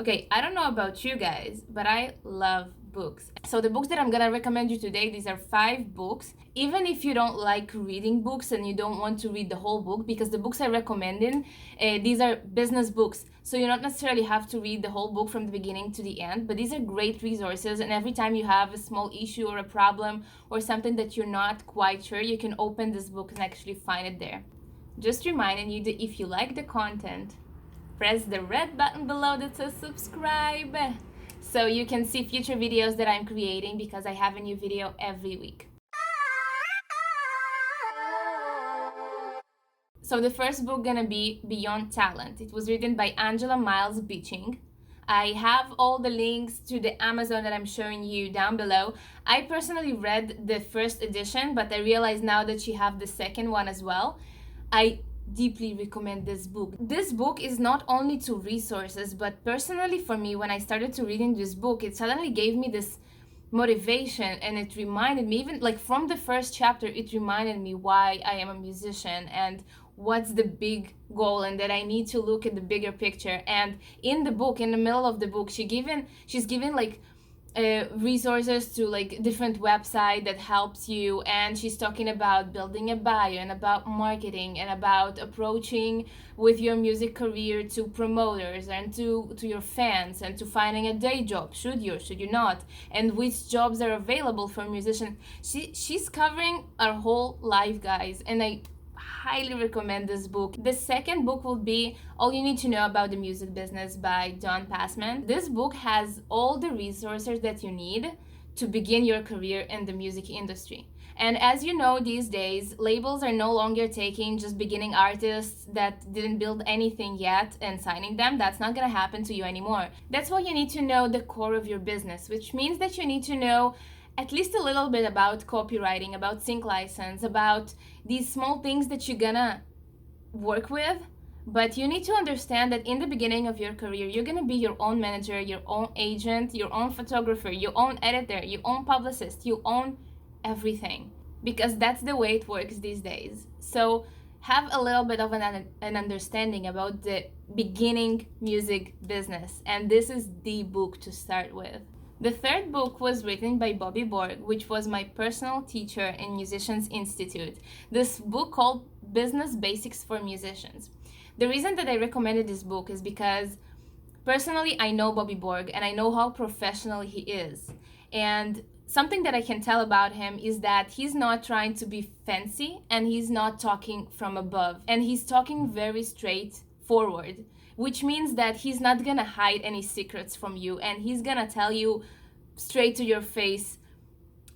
Okay, I don't know about you guys, but I love books. So the books that I'm gonna recommend you today, these are 5 books. Even if you don't like reading books and you don't want to read the whole book, because the books I recommending, these are business books. So you don't necessarily have to read the whole book from the beginning to the end, but these are great resources. And every time you have a small issue or a problem or something that you're not quite sure, you can open this book and actually find it there. Just reminding you that if you like the content, press the red button below that says subscribe so you can see future videos that I'm creating, because I have a new video every week. So the first book gonna be Beyond Talent. It was written by Myles Beeching. I have all the links to the Amazon that I'm showing you down below. I personally read the first edition, but I realize now that she have the second one as well. I deeply recommend this book. This book is not only to resources, but personally for me, when I started to reading this book, it suddenly gave me this motivation, and it reminded me, even like from the first chapter, it reminded me why I am a musician and what's the big goal, and that I need to look at the bigger picture. And in the book, in the middle of the book, she's given like resources to like different website that helps you, and she's talking about building a bio and about marketing and about approaching with your music career to promoters and to your fans, and to finding a day job, should you or should you not, and which jobs are available for musicians. She's covering our whole life, guys, and I highly recommend this book. The second book will be All You Need to Know About the Music Business by Passman. This book has all the resources that you need to begin your career in the music industry. And as you know, these days, labels are no longer taking just beginning artists that didn't build anything yet and signing them. That's not gonna happen to you anymore. That's why you need to know the core of your business, which means that you need to know at least a little bit about copywriting, about sync license, about these small things that you're gonna work with. But you need to understand that in the beginning of your career, you're gonna be your own manager, your own agent, your own photographer, your own editor, your own publicist, you own everything, because that's the way it works these days. So have a little bit of an understanding about the beginning music business, and this is the book to start with. The third book was written by Borg, which was my personal teacher in Musicians Institute. This book called Business Basics for Musicians. The reason that I recommended this book is because personally I know Borg and I know how professional he is. And something that I can tell about him is that he's not trying to be fancy, and he's not talking from above, and he's talking very straightforward, which means that he's not gonna hide any secrets from you, and he's gonna tell you straight to your face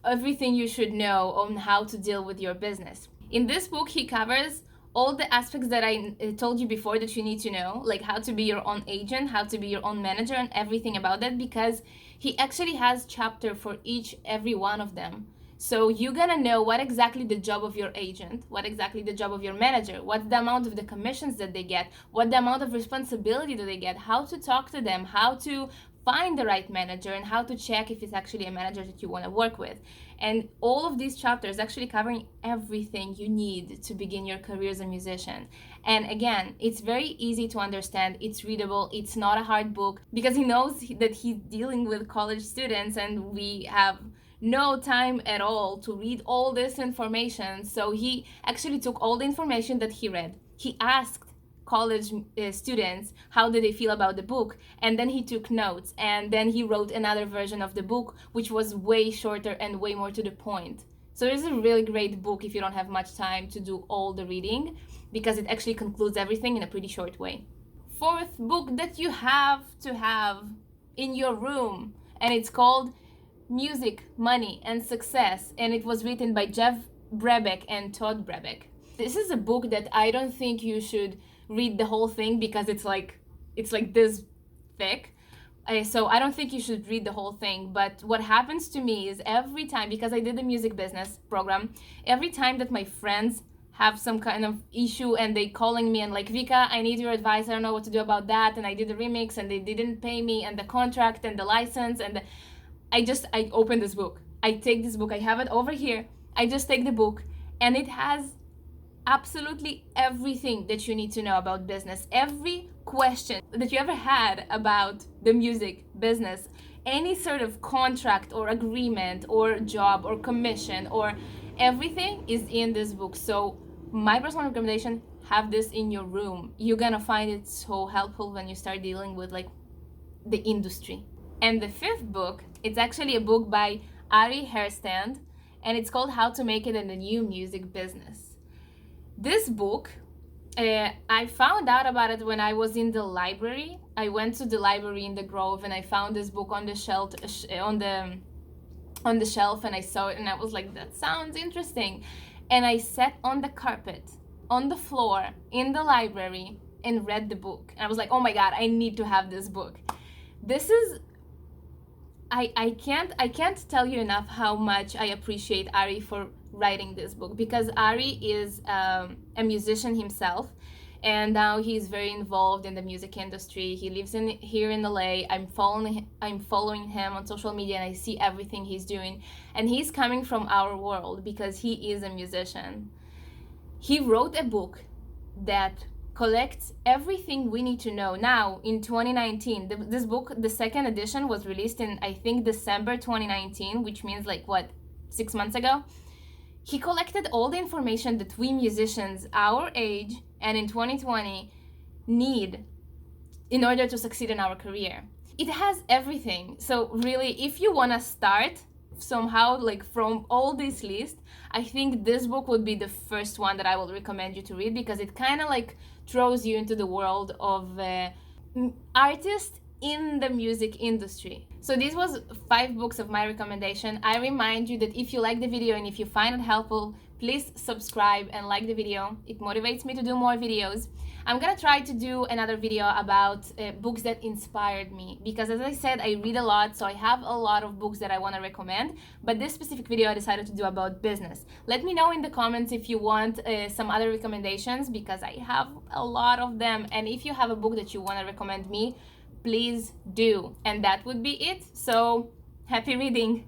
everything you should know on how to deal with your business. In this book, he covers all the aspects that I told you before that you need to know, like how to be your own agent, how to be your own manager, and everything about that, because he actually has chapter for every one of them. So you're gonna know what exactly the job of your agent, what exactly the job of your manager, what's the amount of the commissions that they get, what the amount of responsibility that they get, how to talk to them, how to find the right manager, and how to check if it's actually a manager that you want to work with. And all of these chapters actually covering everything you need to begin your career as a musician. And again, it's very easy to understand, it's readable, it's not a hard book, because he knows that he's dealing with college students and we have no time at all to read all this information. So he actually took all the information that he read, he asked college students how did they feel about the book, and then he took notes, and then he wrote another version of the book which was way shorter and way more to the point. So it's a really great book if you don't have much time to do all the reading, because it actually concludes everything in a pretty short way. Fourth book that you have to have in your room, and it's called Music, Money, and Success, and it was written by Jeff Brabec and Todd Brabec. This is a book that I don't think you should read the whole thing, because it's like this thick. So I don't think you should read the whole thing. But what happens to me is every time, because I did the music business program, every time that my friends have some kind of issue and they calling me and like, Vika, I need your advice, I don't know what to do about that, and I did the remix and they didn't pay me, and the contract and the license, and I open this book, I take this book, I have it over here, I just take the book, and it has absolutely everything that you need to know about business. Every question that you ever had about the music business, any sort of contract or agreement or job or commission or everything is in this book. So my personal recommendation, have this in your room. You're gonna find it so helpful when you start dealing with like the industry. And the fifth book, it's actually a book by Ari Herstand, and it's called How to Make It in the New Music Business. This book, I found out about it when I was in the library. I went to the library in the Grove and I found this book on the shelf, on the shelf, and I saw it and I was like, that sounds interesting. And I sat on the carpet, on the floor, in the library and read the book. And I was like, oh my God, I need to have this book. This is, I can't tell you enough how much I appreciate Ari for writing this book, because Ari is a musician himself, and now he's very involved in the music industry. He lives here in LA. I'm following him on social media, and I see everything he's doing. And he's coming from our world because he is a musician. He wrote a book that collects everything we need to know now in 2019. This book, the second edition, was released in, I think, December 2019, which means like, what, 6 months ago? He collected all the information that we musicians our age and in 2020 need in order to succeed in our career. It has everything. So really, if you want to start somehow like from all this list, I think this book would be the first one that I will recommend you to read, because it kind of like throws you into the world of artists in the music industry. So this was 5 books of my recommendation. I remind you that if you like the video and if you find it helpful, please subscribe and like the video. It motivates me to do more videos. I'm gonna try to do another video about books that inspired me, because as I said, I read a lot, so I have a lot of books that I want to recommend, but this specific video I decided to do about business. Let me know in the comments if you want some other recommendations, because I have a lot of them, and if you have a book that you want to recommend me, please do. And that would be it. So happy reading.